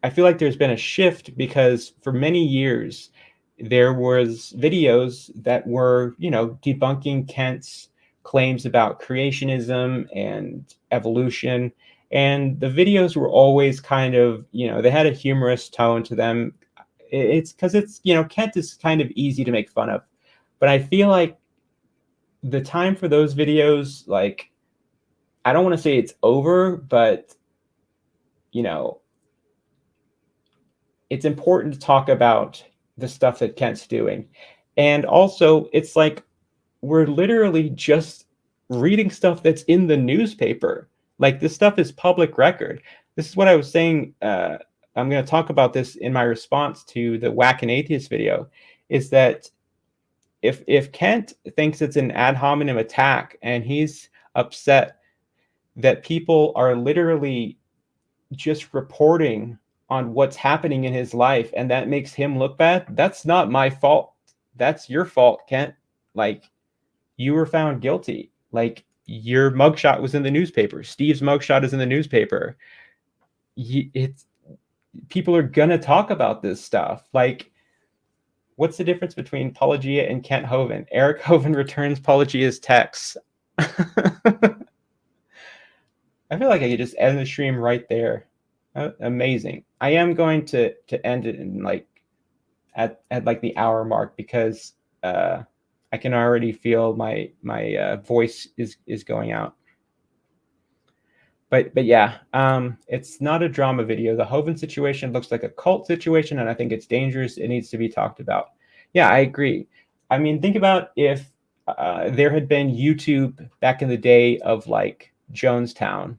I feel like there's been a shift, because for many years there was videos that were, you know, debunking Kent's claims about creationism and evolution, and the videos were always kind of, you know, they had a humorous tone to them. It's because it's, you know, Kent is kind of easy to make fun of, but I feel like the time for those videos, like, I don't want to say it's over, but you know, it's important to talk about the stuff that Kent's doing. And also, it's like we're literally just reading stuff that's in the newspaper. Like, this stuff is public record. This is what I was saying. I'm going to talk about this in my response to the Whack an Atheist video, is that if Kent thinks it's an ad hominem attack and he's upset that people are literally just reporting on what's happening in his life and that makes him look bad, that's not my fault. That's your fault, Kent. Like, you were found guilty. Like, your mugshot was in the newspaper. Steve's mugshot is in the newspaper. It's people are gonna talk about this stuff. Like, what's the difference between Apologia and Kent Hovind? Eric Hovind returns Apologia's texts. I feel like I could just end the stream right there. Amazing. I am going to end it in like at like the hour mark, because I can already feel my voice is going out. But yeah, it's not a drama video. The Hovind situation looks like a cult situation, and I think it's dangerous. It needs to be talked about. Yeah, I agree. I mean, think about if there had been YouTube back in the day of like Jonestown,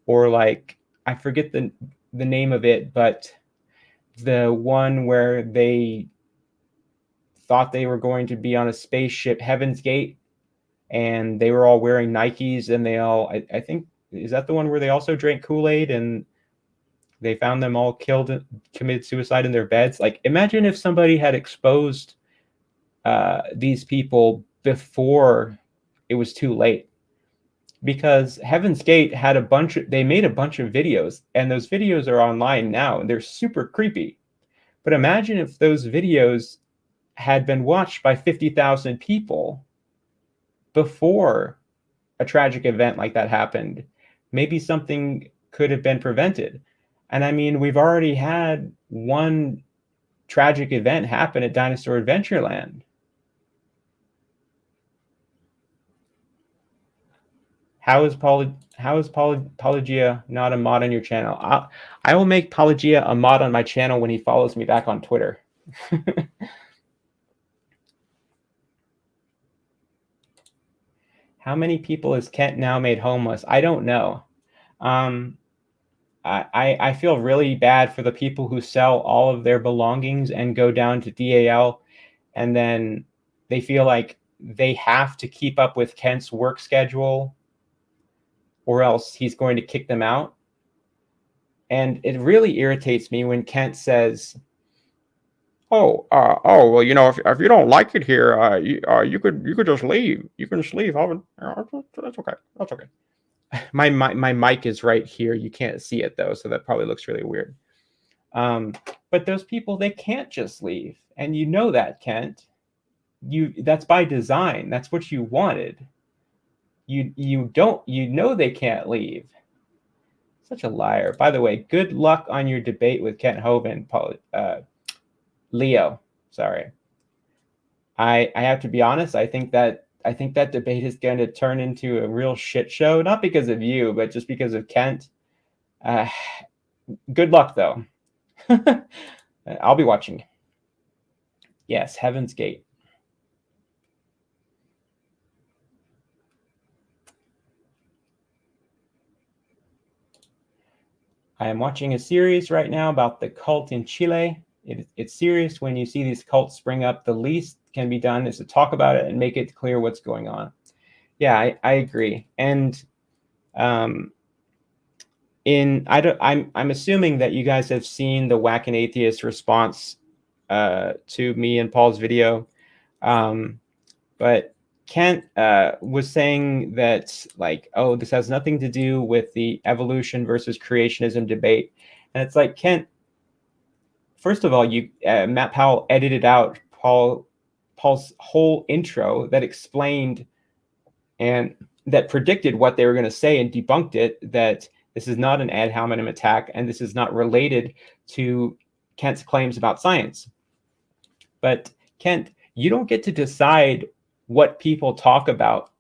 or like, I forget the name of it, but the one where they thought they were going to be on a spaceship, Heaven's Gate, and they were all wearing Nikes, and they all, I think, is that the one where they also drank Kool-Aid and they found them all killed, committed suicide in their beds? Like, imagine if somebody had exposed these people before it was too late. Because Heaven's Gate had they made a bunch of videos, and those videos are online now, and they're super creepy. But imagine if those videos had been watched by 50,000 people before a tragic event like that happened. Maybe something could have been prevented. And I mean, we've already had one tragic event happen at Dinosaur Adventureland. How is Apologia not a mod on your channel? I will make Apologia a mod on my channel when he follows me back on Twitter. How many people has Kent now made homeless? I don't know. I feel really bad for the people who sell all of their belongings and go down to DAL, and then they feel like they have to keep up with Kent's work schedule, or else he's going to kick them out. And it really irritates me when Kent says, "Oh, well, you know, if you don't like it here, you could just leave. You can just leave. That's okay. That's okay." My mic is right here. You can't see it though, so that probably looks really weird. But those people, they can't just leave, and you know that, Kent. That's by design. That's what you wanted. You know they can't leave. Such a liar. By the way, good luck on your debate with Kent Hovind, Leo. Sorry. I have to be honest. I think that debate is going to turn into a real shit show, not because of you, but just because of Kent. Good luck, though. I'll be watching. Yes, Heaven's Gate. I am watching a series right now about the cult in Chile. It's serious when you see these cults spring up. The least can be done is to talk about it and make it clear what's going on. Yeah, I agree. And I'm assuming that you guys have seen the Whack an Atheist response to me and Paul's video. But Kent was saying that, like, oh, this has nothing to do with the evolution versus creationism debate. And it's like, Kent, first of all, Matt Powell edited out Paul's whole intro that explained and that predicted what they were going to say and debunked it, that this is not an ad hominem attack and this is not related to Kent's claims about science. But Kent, you don't get to decide what people talk about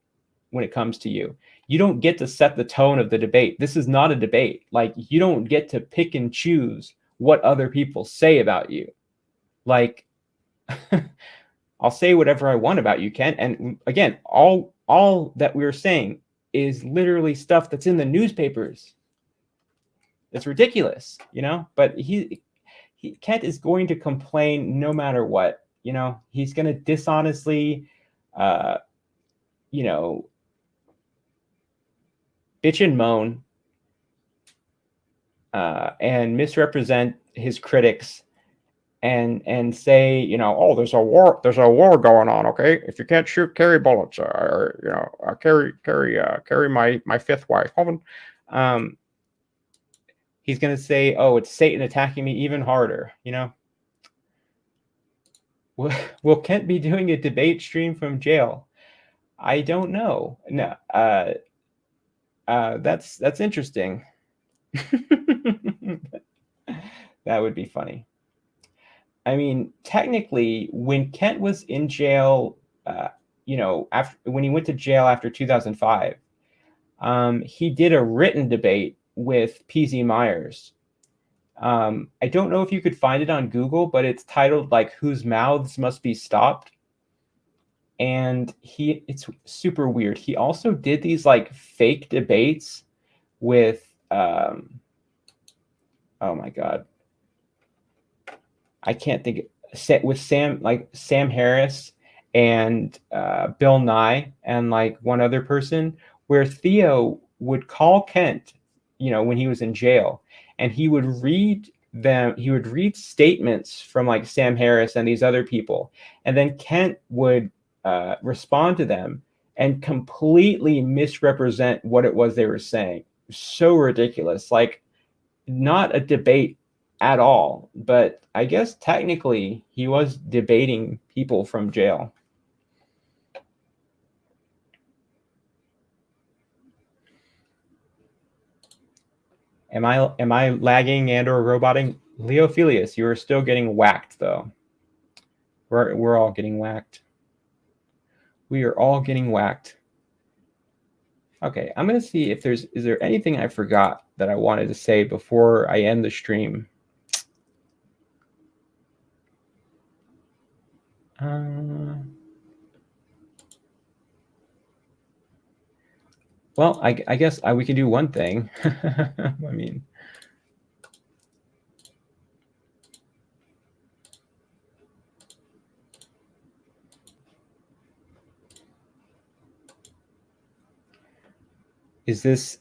when it comes to you. You don't get to set the tone of the debate. This is not a debate. Like, you don't get to pick and choose what other people say about you. Like, I'll say whatever I want about you, Kent. And again, all that we were saying is literally stuff that's in the newspapers. It's ridiculous, but Kent is going to complain no matter what. He's going to dishonestly, uh, bitch and moan, and misrepresent his critics, and say, oh, there's a war going on. Okay, if you can't carry bullets, carry my fifth wife, Hovind. He's going to say, oh, it's Satan attacking me even harder. Will Kent be doing a debate stream from jail? I don't know. No, that's interesting. That would be funny. I mean, technically, when Kent was in jail, when he went to jail after 2005, he did a written debate with PZ Myers. I don't know if you could find it on Google, but it's titled like "Whose Mouths Must Be Stopped," and it's super weird. He also did these like fake debates with oh my god, I can't think, with Sam Harris and Bill Nye and like one other person, where Theo would call Kent, when he was in jail, and he would read statements from like Sam Harris and these other people, and then Kent would respond to them and completely misrepresent what it was they were saying. So ridiculous, like not a debate at all, but I guess technically he was debating people from jail. Am I lagging and or roboting? Leophilius, you are still getting whacked though. We're all getting whacked. We are all getting whacked. Okay, I'm gonna see if is there anything I forgot that I wanted to say before I end the stream. Well, I guess we can do one thing. I mean, is this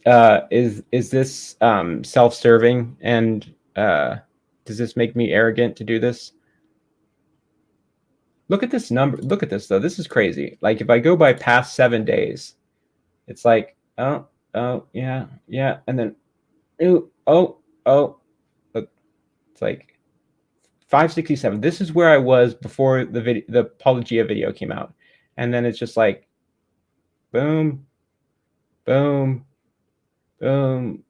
self-serving, and does this make me arrogant to do this? Look at this number. Look at this though. This is crazy. Like if I go by past 7 days, it's like, oh yeah, and then oh look, it's like 567. This is where I was before the Apologia video came out, and then it's just like boom, boom, boom,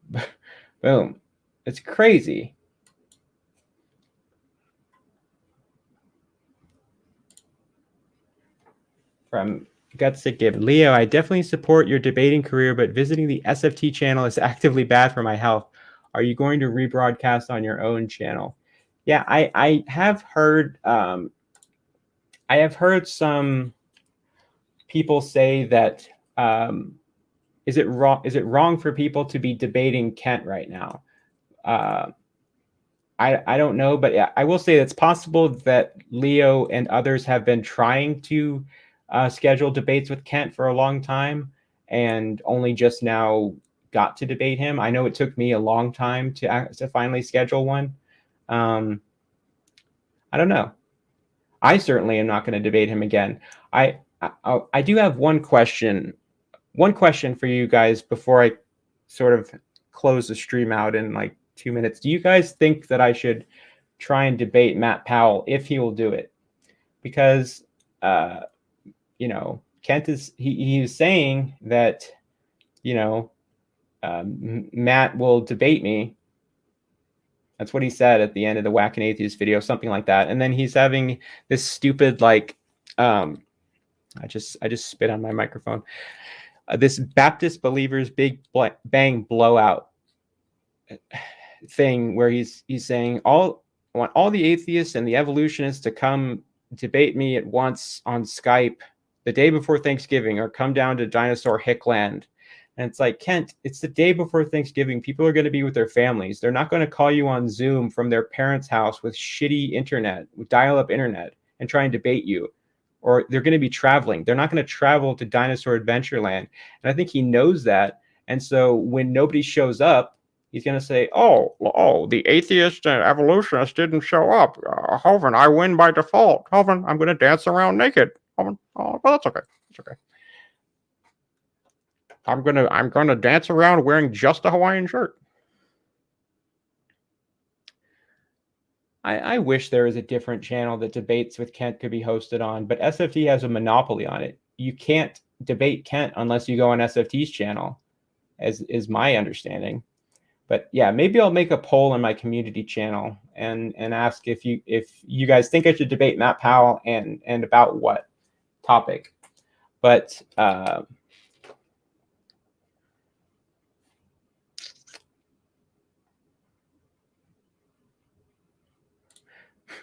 boom. It's crazy. From Guts That Give. Leo, I definitely support your debating career, but visiting the SFT channel is actively bad for my health. Are you going to rebroadcast on your own channel? Yeah, I have heard some people say that is it wrong for people to be debating Kent right now? I don't know, but yeah, I will say it's possible that Leo and others have been trying to schedule debates with Kent for a long time and only just now got to debate him. I know it took me a long time to finally schedule one. I don't know. I certainly am not going to debate him again. I do have one question for you guys before I sort of close the stream out in like 2 minutes. Do you guys think that I should try and debate Matt Powell if he will do it? Because Kent is saying that Matt will debate me. That's what he said at the end of the Whack and Atheist video, something like that. And then he's having this stupid like I just spit on my microphone. This Baptist Believers Big Bang Blowout thing where he's saying I want all the atheists and the evolutionists to come debate me at once on Skype the day before Thanksgiving, or come down to Dinosaur Hickland And it's like, Kent, it's the day before Thanksgiving. People are going to be with their families. They're not going to call you on Zoom from their parents' house with shitty internet, with dial-up internet, and try and debate you. Or they're going to be traveling. They're not going to travel to Dinosaur Adventureland. And I think he knows that. And so when nobody shows up, he's going to say, oh, the atheist and evolutionist didn't show up. Hovind, I win by default. Hovind, I'm going to dance around naked. Hovind, oh, well, that's okay. That's okay. I'm gonna dance around wearing just a Hawaiian shirt. I wish there was a different channel that debates with Kent could be hosted on, but SFT has a monopoly on it. You can't debate Kent unless you go on SFT's channel, as is my understanding. But yeah, maybe I'll make a poll on my community channel and ask if you guys think I should debate Matt Powell and about what topic. But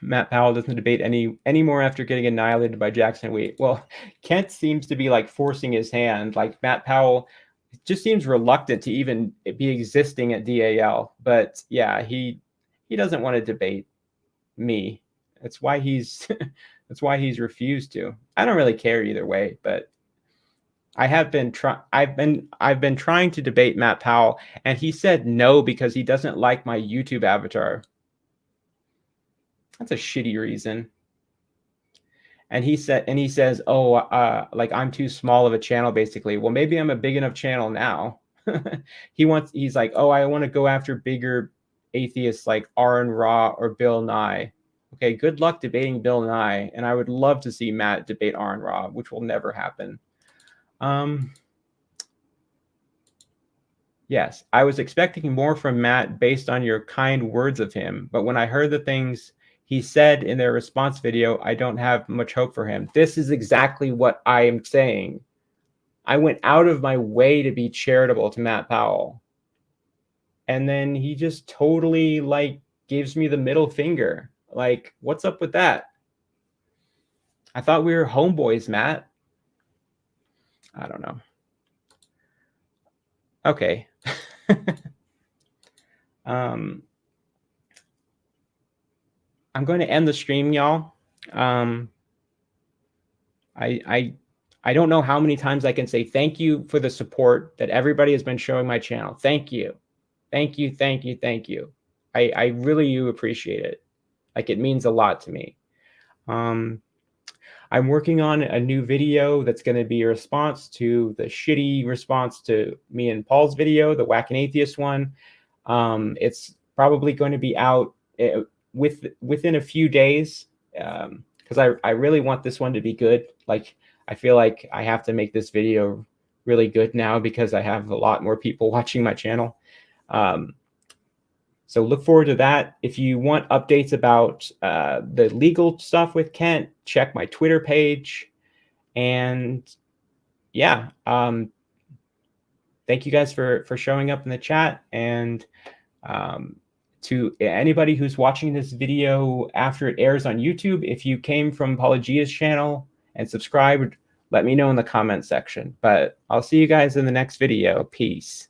Matt Powell doesn't debate anymore after getting annihilated by Jackson Wheat. Well, Kent seems to be like forcing his hand. Like Matt Powell just seems reluctant to even be existing at DAL. But yeah, he doesn't want to debate me. That's why he's that's why he's refused to. I don't really care either way, but I've been trying to debate Matt Powell, and he said no because he doesn't like my YouTube avatar. That's a shitty reason. And he says, oh, like I'm too small of a channel, basically. Well, maybe I'm a big enough channel now. He's like, oh, I want to go after bigger atheists like Aaron Ra or Bill Nye. Okay, good luck debating Bill Nye. And I would love to see Matt debate Aaron Ra, which will never happen. Yes, I was expecting more from Matt based on your kind words of him. But when I heard the things he said in their response video, I don't have much hope for him. This is exactly what I am saying. I went out of my way to be charitable to Matt Powell. And then he just totally like gives me the middle finger. Like, what's up with that? I thought we were homeboys, Matt. I don't know. Okay. I'm going to end the stream, y'all. I don't know how many times I can say thank you for the support that everybody has been showing my channel. Thank you. Thank you, thank you, thank you. I really do appreciate it. Like, it means a lot to me. I'm working on a new video that's going to be a response to the shitty response to me and Paul's video, the Whack and Atheist one. It's probably going to be out within a few days, because I really want this one to be good. Like, I feel like I have to make this video really good now because I have a lot more people watching my channel. So look forward to that. If you want updates about the legal stuff with Kent, check my Twitter page. And yeah, thank you guys for showing up in the chat. And to anybody who's watching this video after it airs on YouTube, if you came from Apologia's channel and subscribed, let me know in the comment section. But I'll see you guys in the next video. Peace.